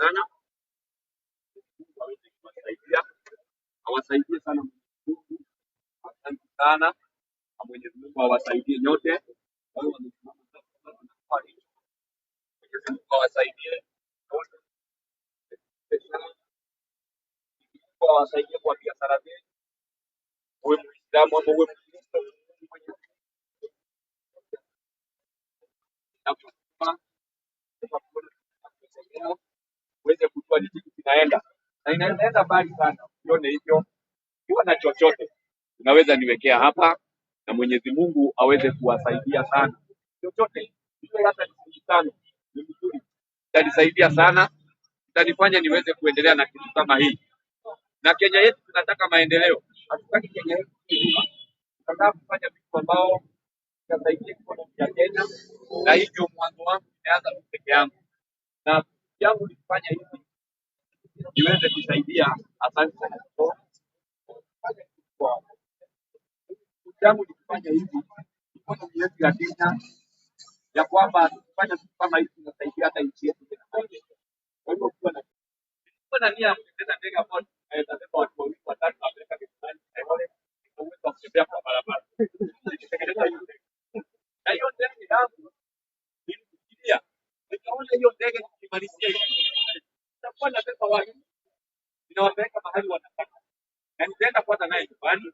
sana awasaidie sana Mungu. Asante sana na Mwenyezi Mungu awasaidie nyote. Mwenyezi Mungu awasaidie nyote. Mungu awasaidie kwa biashara zenu. Uwe Muislamu ama uwe Mkristo, uweze kujua ni kitu kinaenda na inaenda mbali sana. Usione hivyo, ukiwa na chochote unaweza niwekea hapa, na Mwenyezi Mungu aweze kuwasaidia sana. Chochote hiyo, hata ni tano ni vizuri, itanisaidia sana, itanifanya niweze kuendelea na kitu kama hii. Na Kenya yetu tunataka maendeleo, hatutaki Kenya yetu nyuma. Tunataka kufanya vitu ambao itasaidia economy ya Kenya, na hivyo mwanzo wangu nimeanza peke yangu, na yangu ni kufanya hivi niweze kusaidia. Asante sana yangu ni kufanya hivi economy yetu ya Kenya, ya kwamba tukifanya vitu kama hivi tunasaidia hata nchi yetu tena. Kwa hivyo kuwa na nia ya kutengeneza ndege ambayo inaweza beba watu wawili watatu na kupeleka duniani, na uwezo wa kutembea kwa barabara. Nitengeneza hiyo ndege, na hiyo ndege yangu nilifikiria, nikaona hiyo ndege nikimalizia hivi nitakuwa nabeba watu, ninawapeleka mahali wanataka, na nitaenda kwanza naye nyumbani.